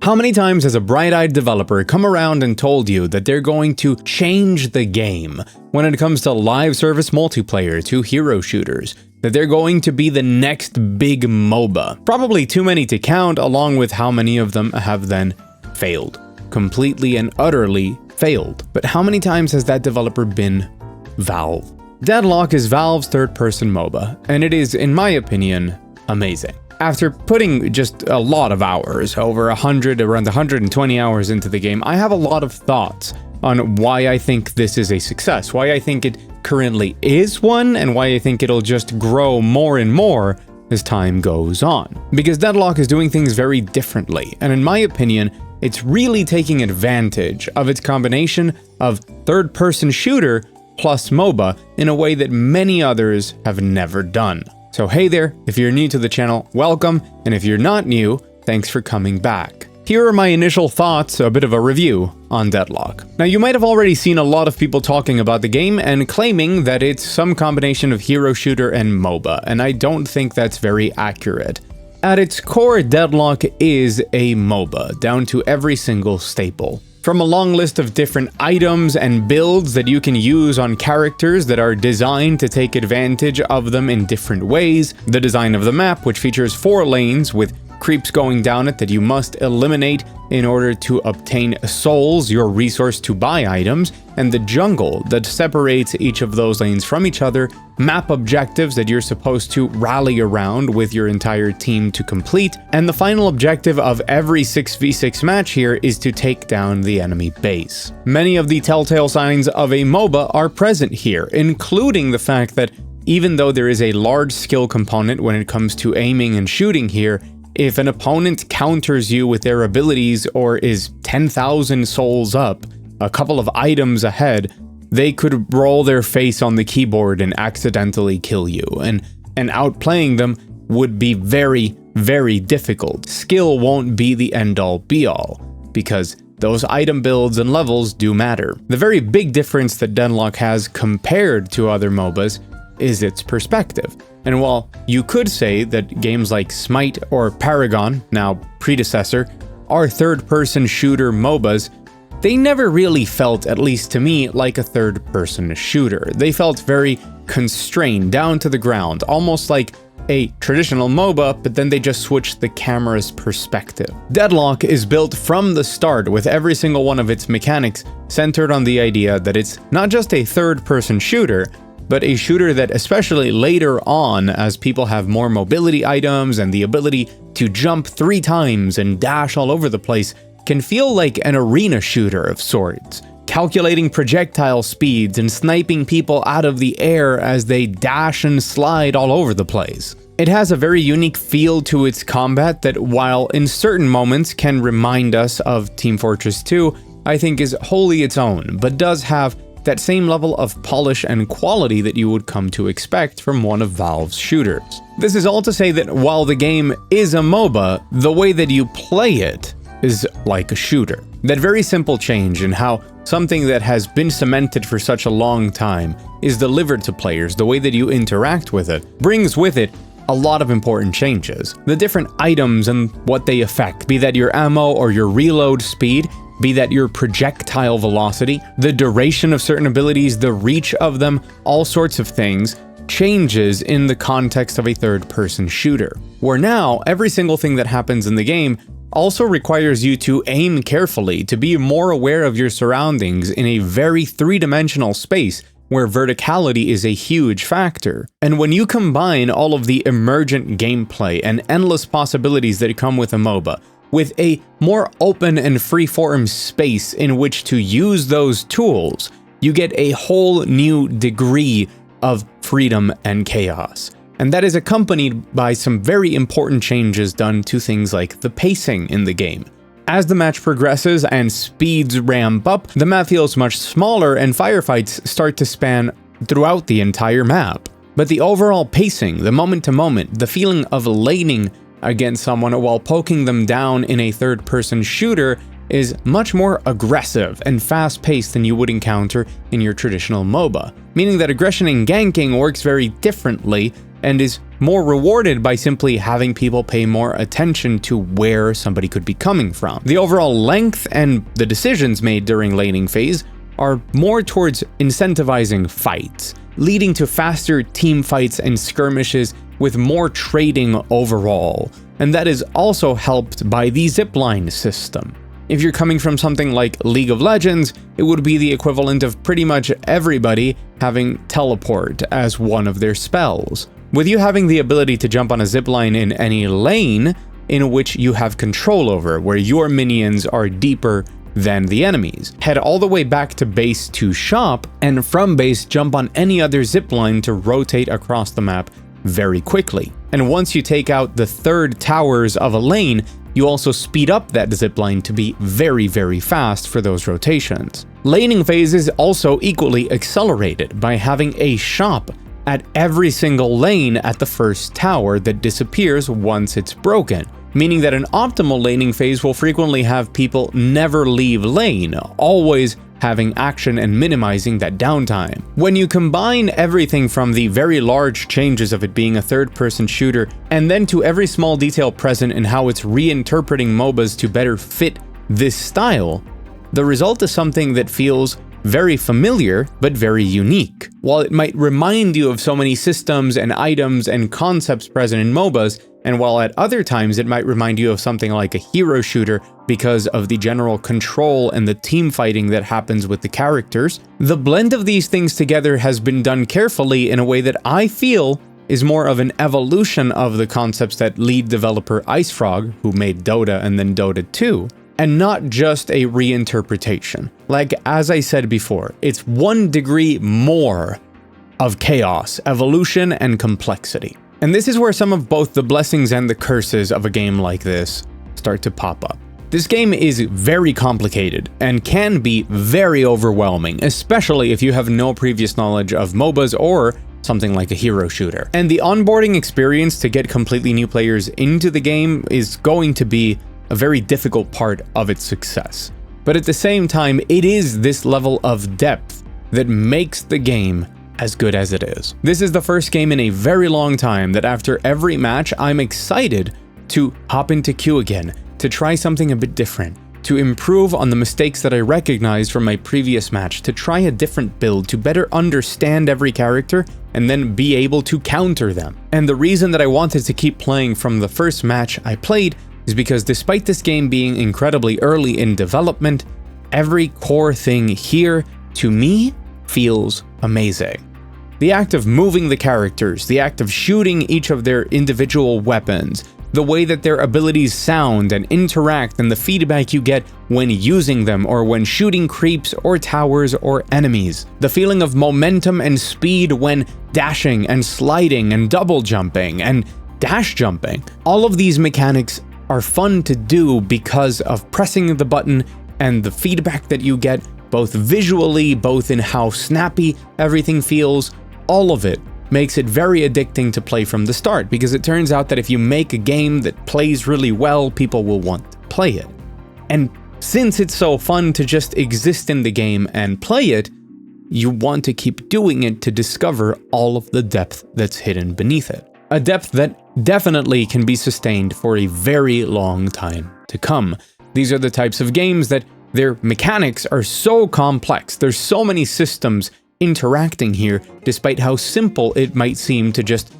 How many times has a bright-eyed developer come around and told you that they're going to change the game when it comes to live service multiplayer to hero shooters? That they're going to be the next big MOBA? Probably too many to count, along with how many of them have then failed. Completely and utterly failed. But how many times has that developer been Valve? Deadlock is Valve's third-person MOBA, and it is, in my opinion, amazing. After putting just a lot of hours, over 100, around 120 hours into the game, I have a lot of thoughts on why I think this is a success, why I think it currently is one, and why I think it'll just grow more and more as time goes on. Because Deadlock is doing things very differently, and in my opinion, it's really taking advantage of its combination of third-person shooter plus MOBA in a way that many others have never done. So hey there, if you're new to the channel, welcome, and if you're not new, thanks for coming back. Here are my initial thoughts, a bit of a review on Deadlock. Now, you might have already seen a lot of people talking about the game and claiming that it's some combination of hero shooter and MOBA, and I don't think that's very accurate. At its core, Deadlock is a MOBA, down to every single staple. From a long list of different items and builds that you can use on characters that are designed to take advantage of them in different ways, the design of the map, which features 4 lanes with creeps going down it that you must eliminate in order to obtain souls, your resource to buy items, and the jungle that separates each of those lanes from each other, map objectives that you're supposed to rally around with your entire team to complete, and the final objective of every 6v6 match here is to take down the enemy base. Many of the telltale signs of a MOBA are present here, including the fact that even though there is a large skill component when it comes to aiming and shooting here, if an opponent counters you with their abilities or is 10,000 souls up, a couple of items ahead, they could roll their face on the keyboard and accidentally kill you, and outplaying them would be very, very difficult. Skill won't be the end-all be-all, because those item builds and levels do matter. The very big difference that Deadlock has compared to other MOBAs is its perspective. And while you could say that games like Smite or Paragon, now Predecessor, are third-person shooter MOBAs, they never really felt, at least to me, like a third-person shooter. They felt very constrained, down to the ground, almost like a traditional MOBA, but then they just switched the camera's perspective. Deadlock is built from the start with every single one of its mechanics centered on the idea that it's not just a third-person shooter, but a shooter that, especially later on, as people have more mobility items and the ability to jump 3 times and dash all over the place, can feel like an arena shooter of sorts, calculating projectile speeds and sniping people out of the air as they dash and slide all over the place. It has a very unique feel to its combat that, while in certain moments can remind us of Team Fortress 2, I think is wholly its own, but does have that same level of polish and quality that you would come to expect from one of Valve's shooters. This is all to say that while the game is a MOBA, the way that you play it is like a shooter. That very simple change in how something that has been cemented for such a long time is delivered to players, the way that you interact with it, brings with it a lot of important changes. The different items and what they affect, be that your ammo or your reload speed, be that your projectile velocity, the duration of certain abilities, the reach of them, all sorts of things, changes in the context of a third-person shooter. Where now, every single thing that happens in the game also requires you to aim carefully, to be more aware of your surroundings in a very three-dimensional space, where verticality is a huge factor. And when you combine all of the emergent gameplay and endless possibilities that come with a MOBA, with a more open and free-form space in which to use those tools, you get a whole new degree of freedom and chaos. And that is accompanied by some very important changes done to things like the pacing in the game. As the match progresses and speeds ramp up, the map feels much smaller and firefights start to span throughout the entire map. But the overall pacing, the moment-to-moment, the feeling of laning against someone while poking them down in a third-person shooter is much more aggressive and fast-paced than you would encounter in your traditional MOBA, meaning that aggression and ganking works very differently and is more rewarded by simply having people pay more attention to where somebody could be coming from. The overall length and the decisions made during laning phase are more towards incentivizing fights, leading to faster team fights and skirmishes with more trading overall, and that is also helped by the zipline system. If you're coming from something like League of Legends, it would be the equivalent of pretty much everybody having teleport as one of their spells. With you having the ability to jump on a zipline in any lane in which you have control over, where your minions are deeper than the enemies. Head all the way back to base to shop, and from base jump on any other zipline to rotate across the map very quickly. And once you take out the third towers of a lane, you also speed up that zipline to be very, very fast for those rotations. Laning phase is also equally accelerated by having a shop at every single lane at the first tower that disappears once it's broken, meaning that an optimal laning phase will frequently have people never leave lane, always having action and minimizing that downtime. When you combine everything from the very large changes of it being a third-person shooter, and then to every small detail present in how it's reinterpreting MOBAs to better fit this style, the result is something that feels very familiar, but very unique. While it might remind you of so many systems and items and concepts present in MOBAs, and while at other times it might remind you of something like a hero shooter because of the general control and the team fighting that happens with the characters, the blend of these things together has been done carefully in a way that I feel is more of an evolution of the concepts that lead developer IceFrog, who made Dota and then Dota 2, and not just a reinterpretation. Like, as I said before, it's 1 degree more of chaos, evolution, and complexity. And this is where some of both the blessings and the curses of a game like this start to pop up. This game is very complicated and can be very overwhelming, especially if you have no previous knowledge of MOBAs or something like a hero shooter. And the onboarding experience to get completely new players into the game is going to be a very difficult part of its success. But at the same time, it is this level of depth that makes the game as good as it is. This is the first game in a very long time that after every match, I'm excited to hop into queue again, to try something a bit different, to improve on the mistakes that I recognized from my previous match, to try a different build, to better understand every character and then be able to counter them. And the reason that I wanted to keep playing from the first match I played is because despite this game being incredibly early in development, every core thing here, to me, feels amazing. The act of moving the characters, the act of shooting each of their individual weapons, the way that their abilities sound and interact, and the feedback you get when using them or when shooting creeps or towers or enemies. The feeling of momentum and speed when dashing and sliding and double jumping and dash jumping. All of these mechanics are fun to do because of pressing the button and the feedback that you get, both visually, both in how snappy everything feels. All of it makes it very addicting to play from the start, because it turns out that if you make a game that plays really well, people will want to play it. And since it's so fun to just exist in the game and play it, you want to keep doing it to discover all of the depth that's hidden beneath it. A depth that definitely can be sustained for a very long time to come. These are the types of games that their mechanics are so complex, there's so many systems interacting here, despite how simple it might seem to just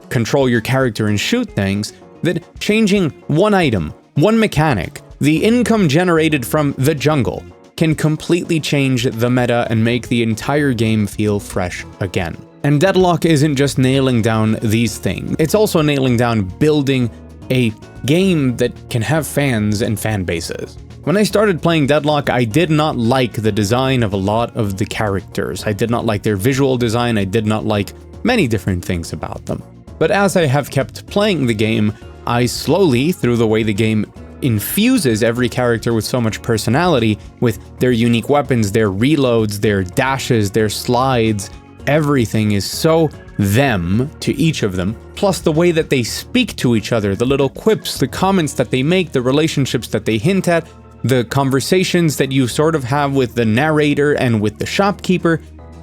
control your character and shoot things, that changing one item, one mechanic, the income generated from the jungle, can completely change the meta and make the entire game feel fresh again. And Deadlock isn't just nailing down these things, it's also nailing down building a game that can have fans and fan bases. When I started playing Deadlock, I did not like the design of a lot of the characters. I did not like their visual design, I did not like many different things about them. But as I have kept playing the game, I slowly, through the way the game infuses every character with so much personality, with their unique weapons, their reloads, their dashes, their slides, everything is so them to each of them, plus the way that they speak to each other, the little quips, the comments that they make, the relationships that they hint at, the conversations that you sort of have with the narrator and with the shopkeeper.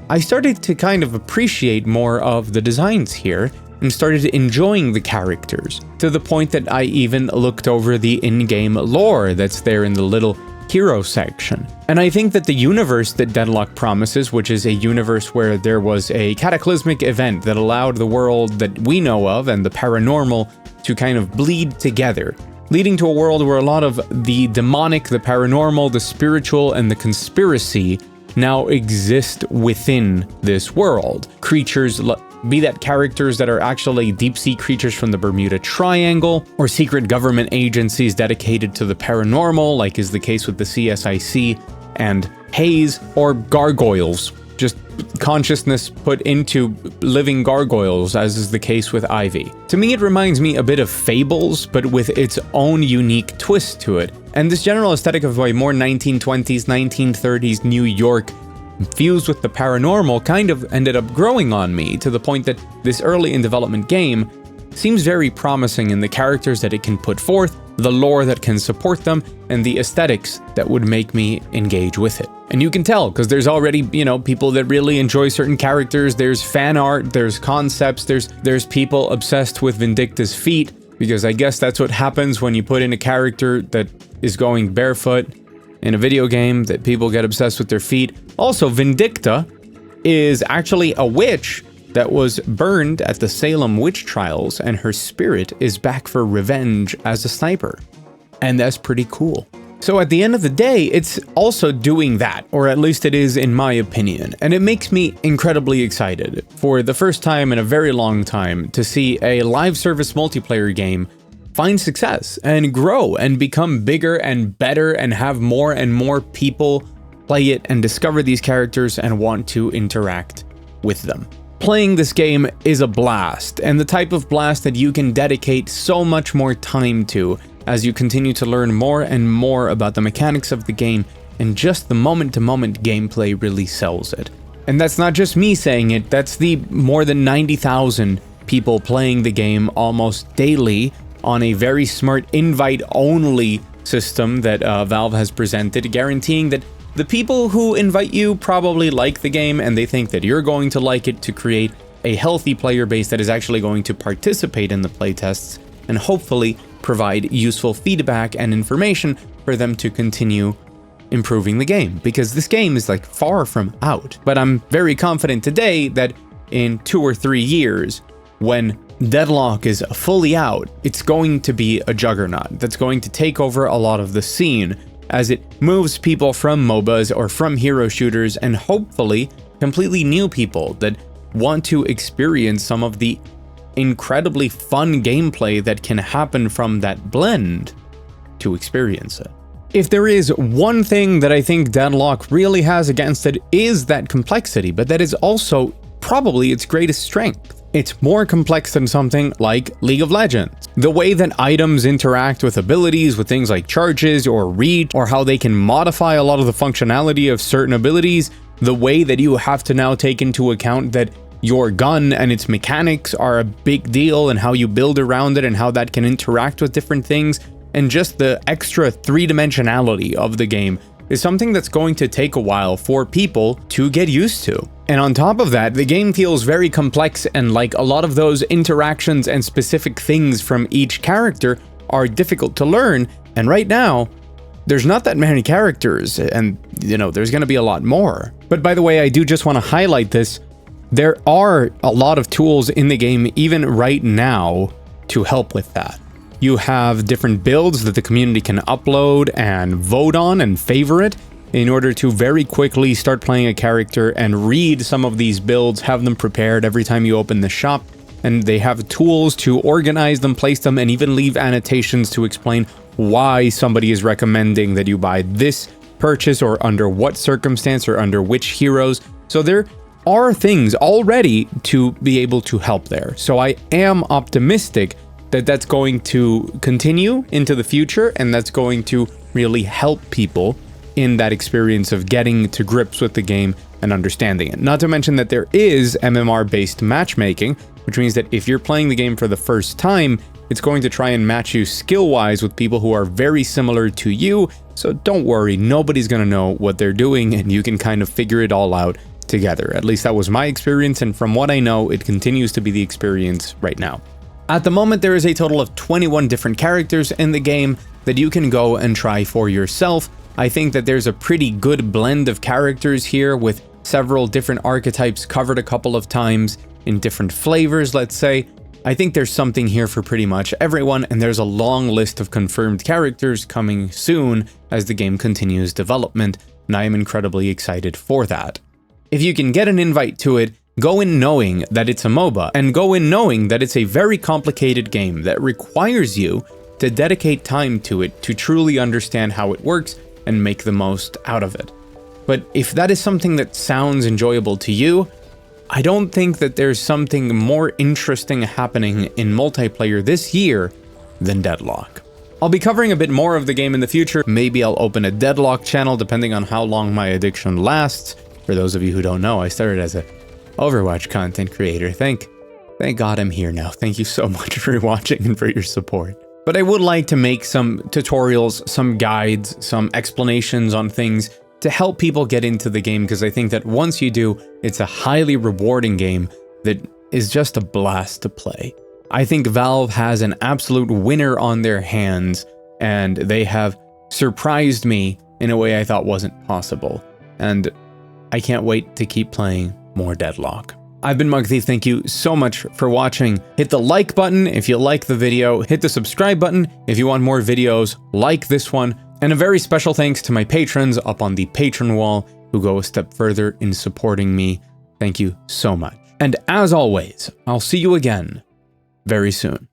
I started to kind of appreciate more of the designs here, and started enjoying the characters, to the point that I even looked over the in-game lore that's there in the little hero section. And I think that the universe that Deadlock promises, which is a universe where there was a cataclysmic event that allowed the world that we know of and the paranormal to kind of bleed together, leading to a world where a lot of the demonic, the paranormal, the spiritual, and the conspiracy now exist within this world. Creatures, be that characters that are actually deep-sea creatures from the Bermuda Triangle, or secret government agencies dedicated to the paranormal, like is the case with the CSIC and Haze, or gargoyles, just consciousness put into living gargoyles, as is the case with Ivy. To me, it reminds me a bit of Fables, but with its own unique twist to it. And this general aesthetic of a more 1920s, 1930s New York fused with the paranormal kind of ended up growing on me, to the point that this early in development game seems very promising in the characters that it can put forth, the lore that can support them, and the aesthetics that would make me engage with it. And you can tell, because there's already, people that really enjoy certain characters, there's fan art, there's concepts, there's people obsessed with Vindicta's feet, because I guess that's what happens when you put in a character that is going barefoot in a video game, that people get obsessed with their feet. Also, Vindicta is actually a witch that was burned at the Salem witch trials, and her spirit is back for revenge as a sniper. And that's pretty cool. So at the end of the day, it's also doing that, or at least it is in my opinion, and it makes me incredibly excited for the first time in a very long time to see a live service multiplayer game find success and grow and become bigger and better and have more and more people play it and discover these characters and want to interact with them. Playing this game is a blast, and the type of blast that you can dedicate so much more time to as you continue to learn more and more about the mechanics of the game, and just the moment-to-moment gameplay really sells it. And that's not just me saying it, that's the more than 90,000 people playing the game almost daily on a very smart invite-only system that Valve has presented, guaranteeing that the people who invite you probably like the game and they think that you're going to like it, to create a healthy player base that is actually going to participate in the playtests and hopefully provide useful feedback and information for them to continue improving the game, because this game is like far from out. But I'm very confident today that in 2 or 3 years, when Deadlock is fully out, it's going to be a juggernaut that's going to take over a lot of the scene as it moves people from MOBAs or from hero shooters, and hopefully completely new people that want to experience some of the incredibly fun gameplay that can happen from that blend to experience it. If there is one thing that I think Deadlock really has against it, is that complexity, but that is also probably its greatest strength. It's more complex than something like League of Legends. The way that items interact with abilities, with things like charges or reach, or how they can modify a lot of the functionality of certain abilities, the way that you have to now take into account that your gun and its mechanics are a big deal, and how you build around it and how that can interact with different things, and just the extra three-dimensionality of the game is something that's going to take a while for people to get used to. And on top of that, the game feels very complex, and like a lot of those interactions and specific things from each character are difficult to learn, and right now, there's not that many characters, and there's gonna be a lot more. But by the way, I do just want to highlight this. There are a lot of tools in the game, even right now, to help with that. You have different builds that the community can upload and vote on and favorite in order to very quickly start playing a character and read some of these builds, have them prepared every time you open the shop. And they have tools to organize them, place them, and even leave annotations to explain why somebody is recommending that you buy this purchase, or under what circumstance, or under which heroes. So there are things already to be able to help there. So I am optimistic that that's going to continue into the future, and that's going to really help people in that experience of getting to grips with the game and understanding it. Not to mention that there is MMR-based matchmaking, which means that if you're playing the game for the first time, it's going to try and match you skill-wise with people who are very similar to you. So don't worry, nobody's gonna know what they're doing, and you can kind of figure it all out together. At least that was my experience, and from what I know, it continues to be the experience right now. At the moment, there is a total of 21 different characters in the game that you can go and try for yourself. I think that there's a pretty good blend of characters here, with several different archetypes covered a couple of times in different flavors, let's say. I think there's something here for pretty much everyone, and there's a long list of confirmed characters coming soon as the game continues development, and I am incredibly excited for that. If you can get an invite to it, go in knowing that it's a MOBA, and go in knowing that it's a very complicated game that requires you to dedicate time to it to truly understand how it works and make the most out of it. But if that is something that sounds enjoyable to you, I don't think that there's something more interesting happening in multiplayer this year than Deadlock. I'll be covering a bit more of the game in the future. Maybe I'll open a Deadlock channel depending on how long my addiction lasts. For those of you who don't know, I started as a Overwatch content creator. Thank God I'm here now. Thank you so much for watching and for your support. But I would like to make some tutorials, some guides, some explanations on things to help people get into the game, because I think that once you do, it's a highly rewarding game that is just a blast to play. I think Valve has an absolute winner on their hands, and they have surprised me in a way I thought wasn't possible. And I can't wait to keep playing more Deadlock. I've been Mug Thief. Thank you so much for watching. Hit the like button if you like the video. Hit the subscribe button if you want more videos like this one. And a very special thanks to my patrons up on the Patreon wall who go a step further in supporting me. Thank you so much. And as always, I'll see you again very soon.